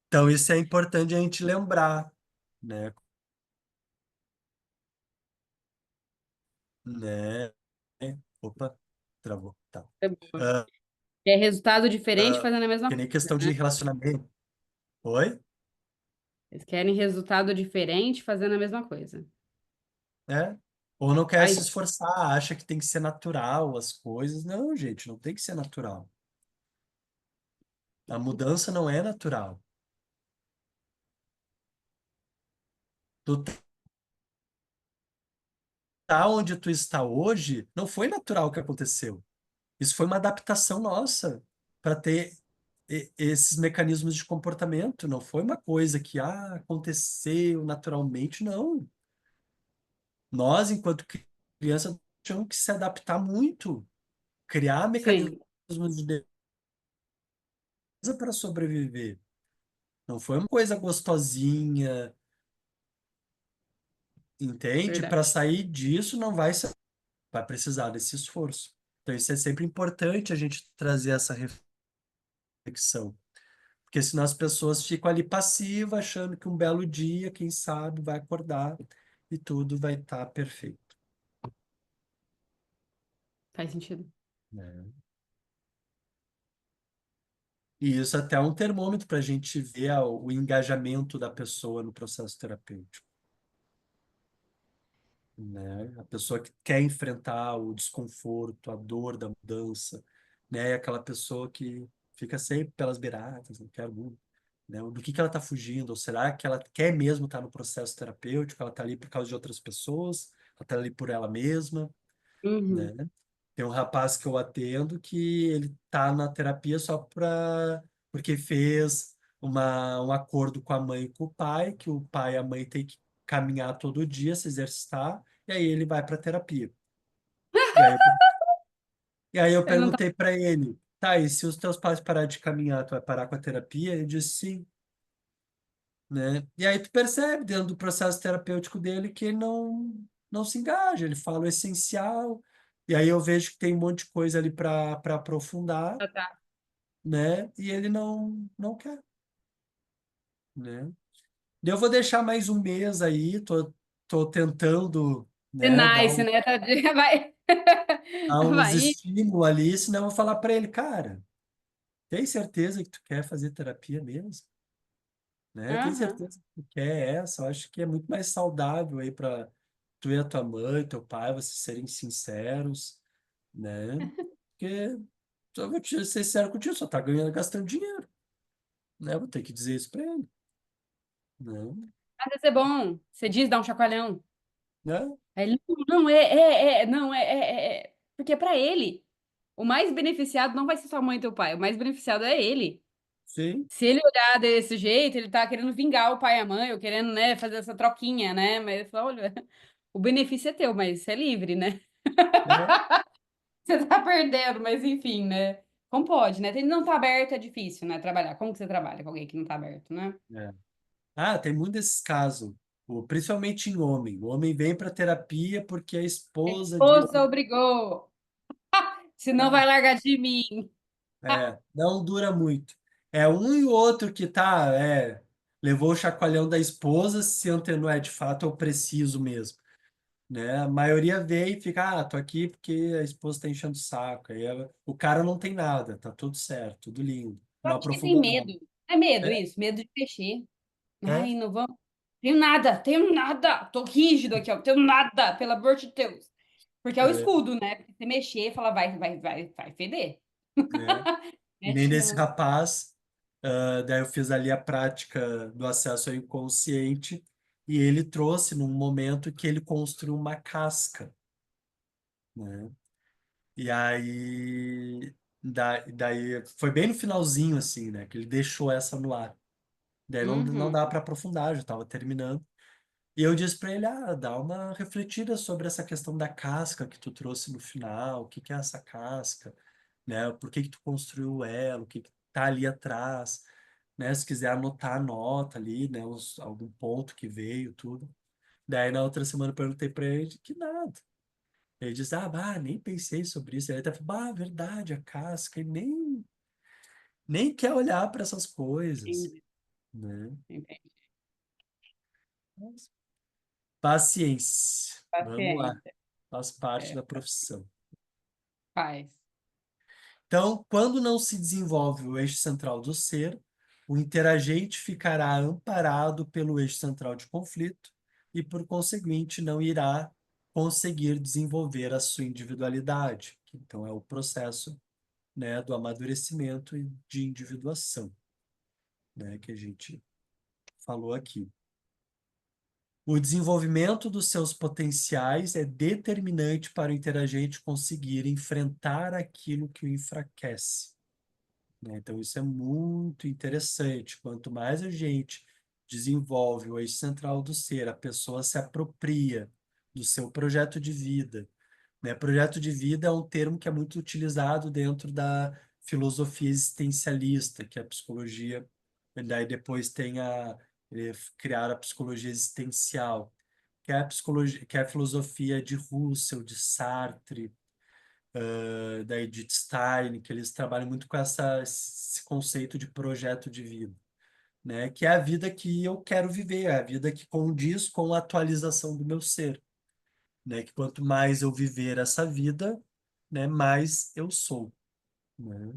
então, isso é importante a gente lembrar, né? Né? Opa, travou. Tá. É boa. Ah, É resultado diferente fazendo a mesma que nem coisa, questão de né? relacionamento. Oi? Eles querem resultado diferente fazendo a mesma coisa. É? Ou não quer se Aí, esforçar, acha que tem que ser natural as coisas. Não, gente, não tem que ser natural. A mudança não é natural. Tu tá onde tu está hoje, não foi natural o que aconteceu. Isso foi uma adaptação nossa para ter esses mecanismos de comportamento. Não foi uma coisa que aconteceu naturalmente, não. Nós, enquanto criança, tínhamos que se adaptar muito, criar mecanismos sim, de defesa para sobreviver. Não foi uma coisa gostosinha, entende? Para verdade. sair disso, não vai precisar desse esforço. Então, isso é sempre importante a gente trazer essa reflexão. Porque senão as pessoas ficam ali passivas, achando que um belo dia, quem sabe, vai acordar e tudo vai estar perfeito, Faz sentido. né? E isso até é um termômetro para a gente ver o engajamento da pessoa no processo terapêutico, né? A pessoa que quer enfrentar o desconforto, a dor da mudança, né? E aquela pessoa que fica sempre pelas beiradas, não quero muito, né? Do que ela está fugindo? Ou será que ela quer mesmo estar no processo terapêutico? Ela está ali por causa de outras pessoas? Ela está ali por ela mesma, Uhum. né? Tem um rapaz que eu atendo que ele tá na terapia só porque fez um acordo com a mãe e com o pai, que o pai e a mãe têm que caminhar todo dia, se exercitar, e aí ele vai para terapia. E aí, e aí eu Eu não tô... perguntei para ele, tá, e se os teus pais pararem de caminhar, tu vai parar com a terapia? Ele disse sim. né? E aí tu percebe dentro do processo terapêutico dele que ele não se engaja, ele fala o essencial, e aí eu vejo que tem um monte de coisa ali para aprofundar, Ah, tá. né? E ele não quer, né? Eu vou deixar mais um mês aí, tô tentando, The né, nice, né? Tadinha, vai. dar uns Vai. estímulos ali, senão eu vou falar para ele, cara, tem certeza que tu quer fazer terapia mesmo? Né? Tem Aham. certeza que tu quer essa? Eu acho que é muito mais saudável aí para tu e a tua mãe, teu pai, vocês serem sinceros, né? Porque, só vou te ser sincero contigo, só tá ganhando, gastando dinheiro, né? Vou ter que dizer isso para ele, né? Mas vai ser bom. Você diz, dá um chacoalhão. Né? Aí ele, não, porque pra ele, o mais beneficiado não vai ser sua mãe e teu pai, o mais beneficiado é ele. Sim, Se ele olhar desse jeito, ele tá querendo vingar o pai e a mãe, ou querendo, né, fazer essa troquinha, né? Mas ele fala, olha, o benefício é teu, mas você é livre, né? né? Você tá perdendo, mas enfim, né? Como pode, né? Ele não tá aberto, é difícil, né? Trabalhar. Como que você trabalha com alguém que não tá aberto, né? É. Ah, tem muito desses casos, principalmente em homem. O homem vem para terapia porque a A esposa esposa disse, obrigou, senão ah, vai largar de mim. não dura muito. É um e o outro que levou o chacoalhão da esposa, se antenou, de fato eu preciso mesmo, né? A maioria vem e fica, tô aqui porque a esposa tá enchendo o saco. Aí o cara não tem nada, tá tudo certo, tudo lindo. Eu Não acho que tem aprofundou nada. medo. É medo É, isso, medo de mexer. é, Ai, não vamos. Tenho nada. Tô rígido aqui, ó. Tenho nada, pelo amor de Deus. Porque é o é, escudo, né? Porque se mexer, fala, vai feder. é. E nem Mexe desse não. rapaz, daí eu fiz ali a prática do acesso ao inconsciente e ele trouxe num momento que ele construiu uma casca, né? E aí, daí foi bem no finalzinho, assim, né? Que ele deixou essa no ar. Daí não Uhum. dá para aprofundar, já estava terminando. E eu disse para ele, dá uma refletida sobre essa questão da casca que tu trouxe no final, o que que é essa casca, né? Por que que tu construiu ela, o que que tá ali atrás, né? Se quiser anotar, anota ali, né? Algum ponto que veio, tudo. Daí na outra semana eu perguntei para ele que nada. Ele disse, nem pensei sobre isso. Ele até falou, verdade, a casca, e nem quer olhar para essas coisas, Entendi, né? entendi. Mas, paciência, vamos lá, Paciência. faz parte É, da profissão. faz. Então, quando não se desenvolve o eixo central do ser, o interagente ficará amparado pelo eixo central de conflito e, por conseguinte, não irá conseguir desenvolver a sua individualidade, que então é o processo, né, do amadurecimento e de individuação, né, que a gente falou aqui. O desenvolvimento dos seus potenciais é determinante para o interagente conseguir enfrentar aquilo que o enfraquece, né? Então, isso é muito interessante. Quanto mais a gente desenvolve o eixo central do ser, a pessoa se apropria do seu projeto de vida, né? Projeto de vida é um termo que é muito utilizado dentro da filosofia existencialista, que é a psicologia, daí depois tem criar a psicologia existencial, que é a psicologia, que é a filosofia de Russell, de Sartre, daí de Stein, que eles trabalham muito com esse conceito de projeto de vida, né? Que é a vida que eu quero viver, é a vida que condiz com a atualização do meu ser, né? Que quanto mais eu viver essa vida, né, mais eu sou, né?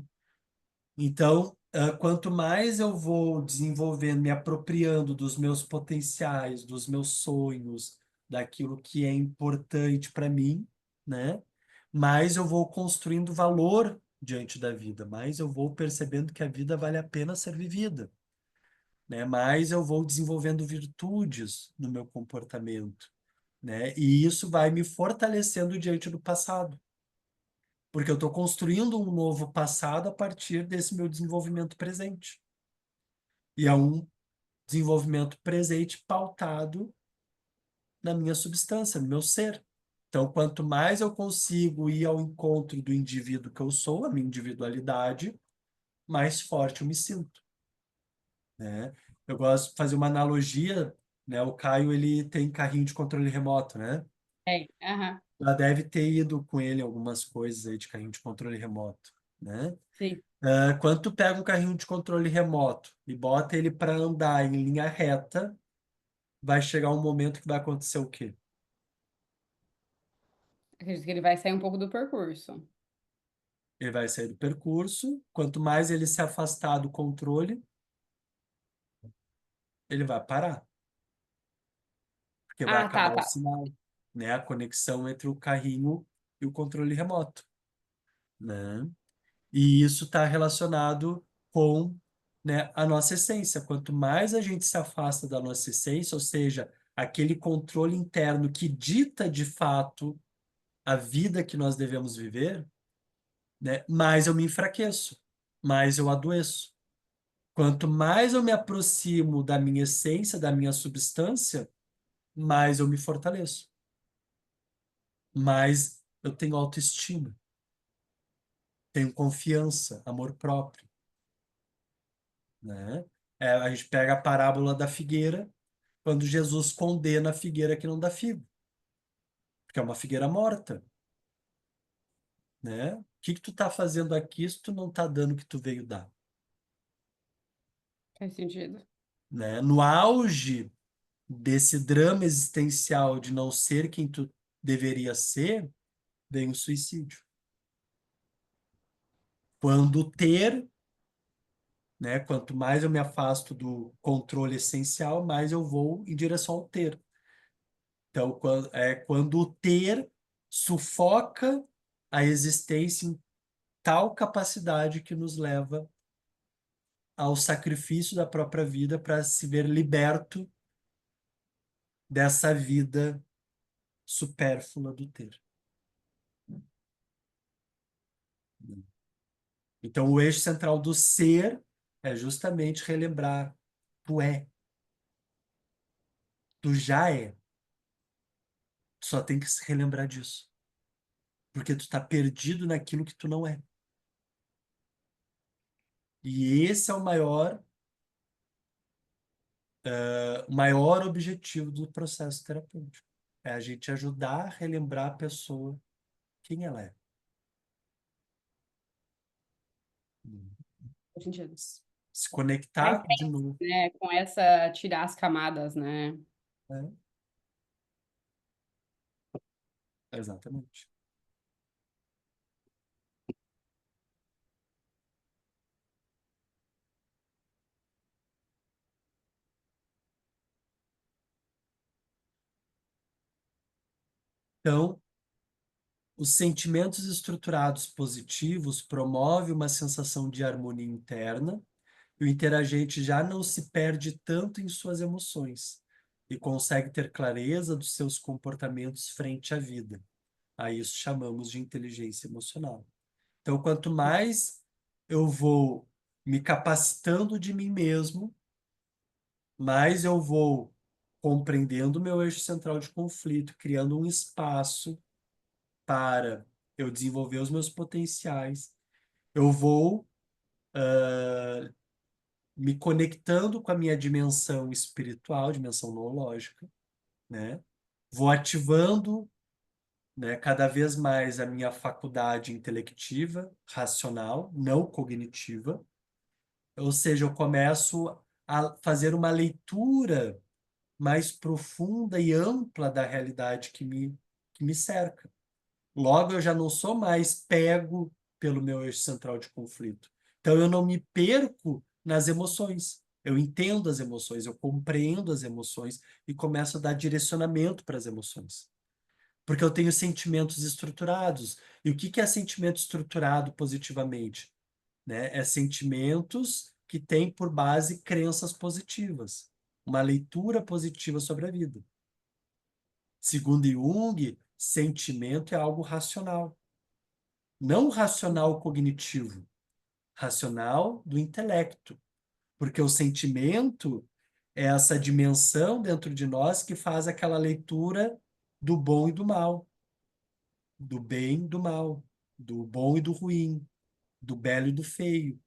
Então, quanto mais eu vou desenvolvendo, me apropriando dos meus potenciais, dos meus sonhos, daquilo que é importante para mim, né? Mais eu vou construindo valor diante da vida, mais eu vou percebendo que a vida vale a pena ser vivida, né? Mais eu vou desenvolvendo virtudes no meu comportamento, né? E isso vai me fortalecendo diante do passado, porque eu estou construindo um novo passado a partir desse meu desenvolvimento presente. E é um desenvolvimento presente pautado na minha substância, no meu ser. Então, quanto mais eu consigo ir ao encontro do indivíduo que eu sou, a minha individualidade, mais forte eu me sinto, né? Eu gosto de fazer uma analogia, né? O Caio, ele tem carrinho de controle remoto, né? É, aham, Já deve ter ido com ele algumas coisas aí de carrinho de controle remoto, né? sim. Quando tu pega um carrinho de controle remoto e bota ele para andar em linha reta, vai chegar um momento que vai acontecer o quê? Acredito que ele vai sair um pouco do percurso. Ele vai sair do percurso. Quanto mais ele se afastar do controle, ele vai parar, porque vai Ah, tá, acabar o tá. sinal, né? A conexão entre o carrinho e o controle remoto, né? E isso está relacionado com, né, a nossa essência. Quanto mais a gente se afasta da nossa essência, ou seja, aquele controle interno que dita de fato a vida que nós devemos viver, né, mais eu me enfraqueço, mais eu adoeço. Quanto mais eu me aproximo da minha essência, da minha substância, mais eu me fortaleço, mais eu tenho autoestima, tenho confiança, amor próprio, né? A gente pega a parábola da figueira, quando Jesus condena a figueira que não dá figo, porque é uma figueira morta, né? O que que tu tá fazendo aqui se tu não tá dando o que tu veio dar, Faz sentido. né? No auge desse drama existencial de não ser quem tu deveria ser, vem o suicídio. Quando ter, né? Quanto mais eu me afasto do controle essencial, mais eu vou em direção ao ter. Então, quando o ter sufoca a existência em tal capacidade que nos leva ao sacrifício da própria vida para se ver liberto dessa vida supérflua do ter. Então, o eixo central do ser é justamente relembrar: tu é, tu já é. Tu só tem que se relembrar disso, porque tu tá perdido naquilo que tu não é. E esse é o maior objetivo do processo terapêutico. É a gente ajudar a relembrar a pessoa quem ela é. Faz sentido. Se A conectar de essência, novo, né? Com essa, tirar as camadas, né? né? Exatamente. Então, os sentimentos estruturados positivos promovem uma sensação de harmonia interna e o interagente já não se perde tanto em suas emoções e consegue ter clareza dos seus comportamentos frente à vida. A isso chamamos de inteligência emocional. Então, quanto mais eu vou me capacitando de mim mesmo, mais eu vou compreendendo o meu eixo central de conflito, criando um espaço para eu desenvolver os meus potenciais. Eu vou me conectando com a minha dimensão espiritual, dimensão noológica, né? Vou ativando, né, cada vez mais a minha faculdade intelectiva, racional, não cognitiva. Ou seja, eu começo a fazer uma leitura mais profunda e ampla da realidade que me cerca. Logo, eu já não sou mais pego pelo meu eixo central de conflito. Então, eu não me perco nas emoções. Eu entendo as emoções, eu compreendo as emoções e começo a dar direcionamento para as emoções. Porque eu tenho sentimentos estruturados. E o que que é sentimento estruturado positivamente? Né? É sentimentos que têm por base crenças positivas, uma leitura positiva sobre a vida. Segundo Jung, sentimento é algo racional, não racional cognitivo, racional do intelecto, porque o sentimento é essa dimensão dentro de nós que faz aquela leitura do bom e do mal, do bem e do mal, do bom e do ruim, do belo e do feio,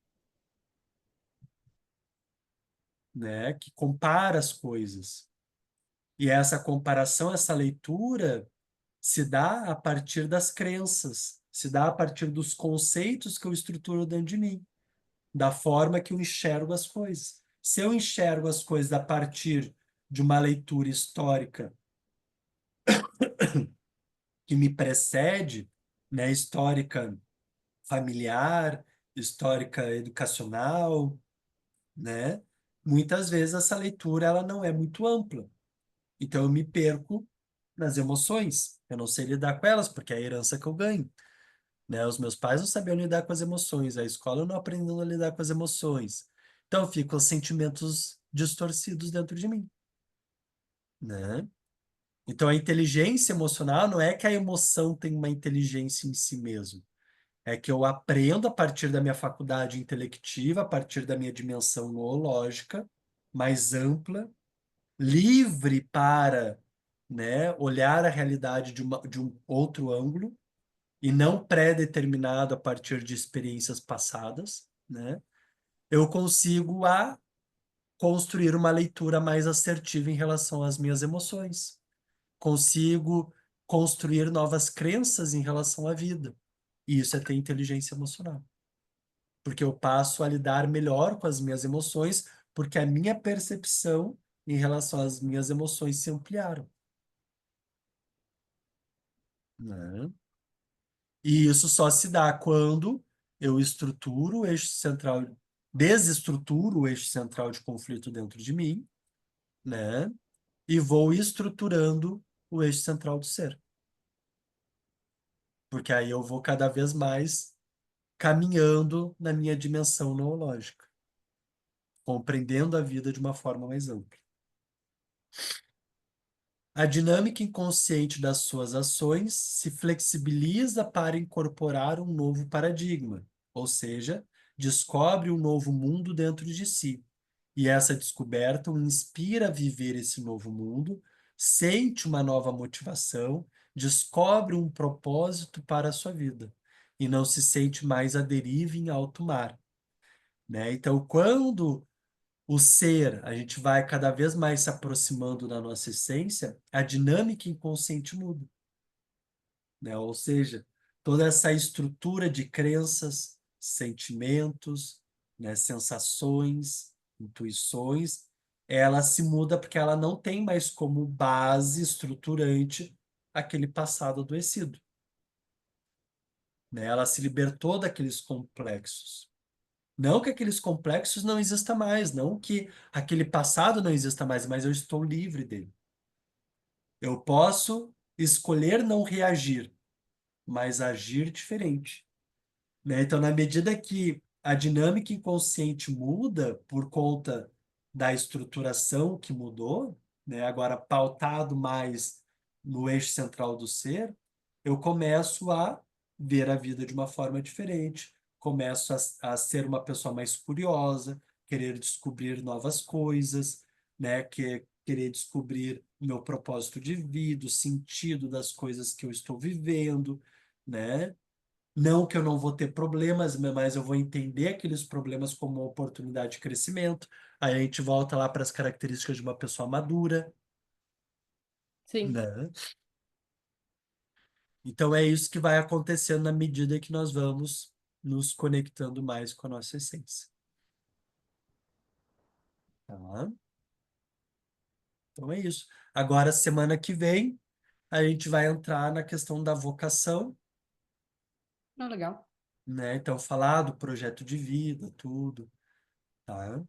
né? Que compara as coisas. E essa comparação, essa leitura se dá a partir das crenças, se dá a partir dos conceitos que eu estruturo dentro de mim, da forma que eu enxergo as coisas. Se eu enxergo as coisas a partir de uma leitura histórica que me precede, né, histórica familiar, histórica educacional, né? Muitas vezes essa leitura ela não é muito ampla. Então eu me perco nas emoções. Eu não sei lidar com elas porque é a herança que eu ganho, né? Os meus pais não sabiam lidar com as emoções, a escola não aprendeu a lidar com as emoções. Então ficam sentimentos distorcidos dentro de mim, né? Então a inteligência emocional não é que a emoção tem uma inteligência em si mesmo. É que eu aprendo a partir da minha faculdade intelectiva, a partir da minha dimensão noológica, mais ampla, livre para, né, olhar a realidade de um outro ângulo e não pré-determinado a partir de experiências passadas, né? Eu consigo construir uma leitura mais assertiva em relação às minhas emoções. Consigo construir novas crenças em relação à vida. E isso é ter inteligência emocional. Porque eu passo a lidar melhor com as minhas emoções, porque a minha percepção em relação às minhas emoções se ampliaram, né? E isso só se dá quando eu estruturo o eixo central, desestruturo o eixo central de conflito dentro de mim, né? E vou estruturando o eixo central do ser. Porque aí eu vou cada vez mais caminhando na minha dimensão noológica, compreendendo a vida de uma forma mais ampla. A dinâmica inconsciente das suas ações se flexibiliza para incorporar um novo paradigma, ou seja, descobre um novo mundo dentro de si. E essa descoberta o inspira a viver esse novo mundo, sente uma nova motivação, descobre um propósito para a sua vida e não se sente mais à deriva em alto mar, né? Então, quando o ser, a gente vai cada vez mais se aproximando da nossa essência, a dinâmica inconsciente muda, né? Ou seja, toda essa estrutura de crenças, sentimentos, né, sensações, intuições, ela se muda porque ela não tem mais como base estruturante aquele passado adoecido, né? Ela se libertou daqueles complexos. Não que aqueles complexos não existam mais, não que aquele passado não exista mais, mas eu estou livre dele. Eu posso escolher não reagir, mas agir diferente, né? Então, na medida que a dinâmica inconsciente muda por conta da estruturação que mudou, né? Agora pautado mais no eixo central do ser, eu começo a ver a vida de uma forma diferente, começo a ser uma pessoa mais curiosa, querer descobrir novas coisas, né? Querer descobrir o meu propósito de vida, o sentido das coisas que eu estou vivendo, né? Não que eu não vou ter problemas, mas eu vou entender aqueles problemas como uma oportunidade de crescimento. Aí a gente volta lá para as características de uma pessoa madura, Sim. né? Então é isso que vai acontecendo na medida que nós vamos nos conectando mais com a nossa essência. Tá? Então é isso. Agora, semana que vem, a gente vai entrar na questão da vocação, Ah, legal. né? Então, falar do projeto de vida, tudo, tá?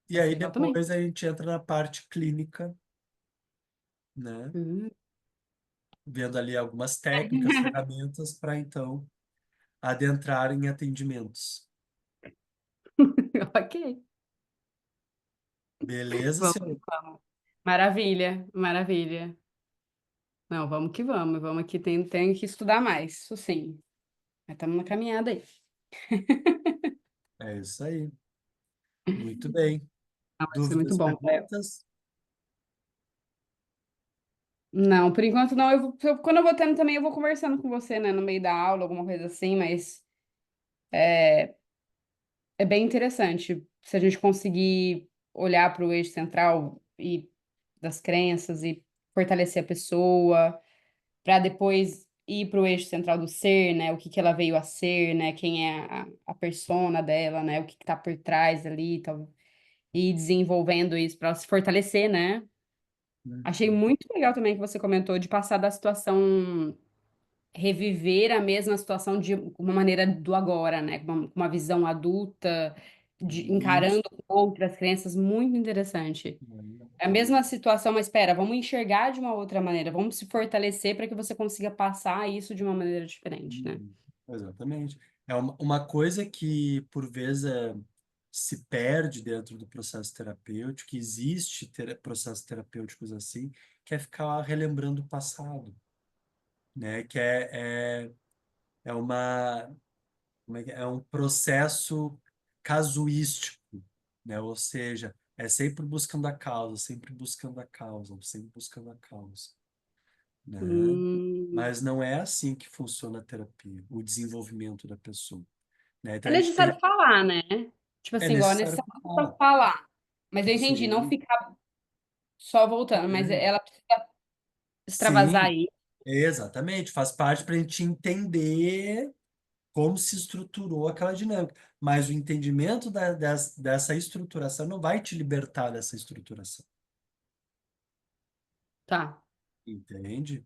E Vai ser aí legal também. depois a gente entra na parte clínica, né? Hum. Vendo ali algumas técnicas, ferramentas para então adentrar em atendimentos. Ok. Beleza, Vamos, senhor? vamos. Maravilha, maravilha. Não, vamos que vamos. Vamos que tem que estudar mais, isso sim. Mas estamos na caminhada aí. É isso aí. Muito bem. Não, vai ser muito Dúvidas, bom, Léo. perguntas? Não, por enquanto não. Quando eu vou tendo também, eu vou conversando com você, né? No meio da aula, alguma coisa assim, mas É bem interessante. Se a gente conseguir olhar para o eixo central e das crenças e fortalecer a pessoa, para depois ir para o eixo central do ser, né, o que que ela veio a ser, né, quem é a persona dela, né, o que que tá por trás ali, então, e ir desenvolvendo isso para ela se fortalecer, né. Achei Uhum. muito legal também que você comentou de passar da situação reviver a mesma situação de uma maneira do agora, né, com uma visão adulta, de Isso. encarando outras crenças, muito interessante. É a mesma situação, mas espera, vamos enxergar de uma outra maneira, vamos se fortalecer para que você consiga passar isso de uma maneira diferente, né. Uhum. Exatamente. É uma coisa que, por vezes, se perde dentro do processo terapêutico, existe processos terapêuticos assim, que é ficar relembrando o passado, né? Que é uma, como é que é? É um processo casuístico, né? Ou seja, é sempre buscando a causa, sempre buscando a causa, sempre buscando a causa, né? Hum. Mas não é assim que funciona a terapia, o desenvolvimento da pessoa, né? É Então a gente necessário tem, falar, né. Tipo é assim, igual é necessário necessário pra falar. falar, mas eu entendi, não Sim, ficar só voltando, mas é. ela precisa extravasar Sim, aí. exatamente. Faz parte para a gente entender como se estruturou aquela dinâmica. Mas o entendimento dessa estruturação não vai te libertar dessa estruturação, Tá, entende?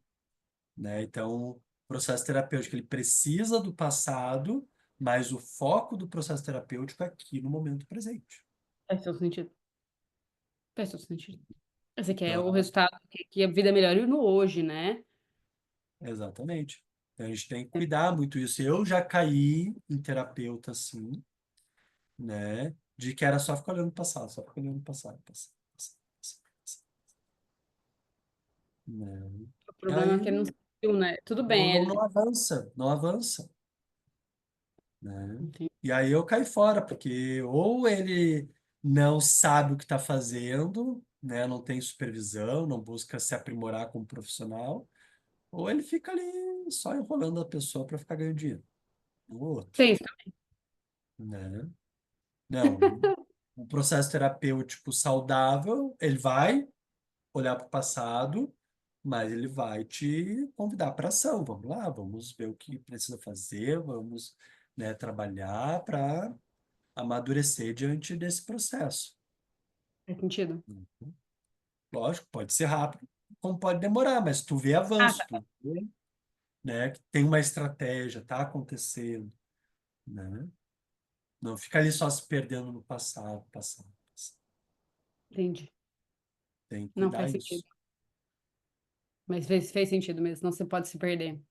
Né? Então, o processo terapêutico ele precisa do passado, mas o foco do processo terapêutico é aqui no momento presente. faz todo sentido, faz todo sentido. Você quer o Então, resultado que a vida melhore no hoje, né. exatamente. Então, a gente tem que cuidar muito isso. Eu já caí em terapeuta, assim, né? De que era só ficar olhando o passado, só ficar olhando o passado, passado, passado, passado, passado, né? O E problema é que ele não aí seguiu, né. Tudo não, bem, não, não ele avança, não avança, né? entendi, E aí eu caí fora, porque ou ele não sabe o que está fazendo, né? Não tem supervisão, não busca se aprimorar como profissional, ou ele fica ali só enrolando a pessoa para ficar ganhando dinheiro. Um ou outro, tem isso. né? Não, um processo terapêutico saudável, ele vai olhar para o passado, mas ele vai te convidar para ação. Vamos lá, vamos ver o que precisa fazer, vamos, né, trabalhar para amadurecer diante desse processo. Faz sentido. Lógico, pode ser rápido, como pode demorar, mas tu vê Ah, avanço, tá, tu vê, né, que tem uma estratégia, tá acontecendo, né? Não fica ali só se perdendo no passado, passado, passado. entendi. Tem que Não, cuidar faz sentido, isso. mas fez sentido mesmo, senão você pode se perder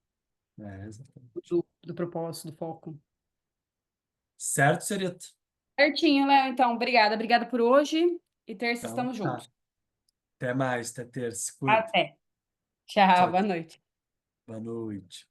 É, exatamente. do propósito, do foco. Certo, Serito? Certinho, Léo, então, obrigada por hoje e terça Então, estamos tá. juntos. Até mais, até terça. Se cuida. Até. Tchau, Tchau, boa noite. boa noite.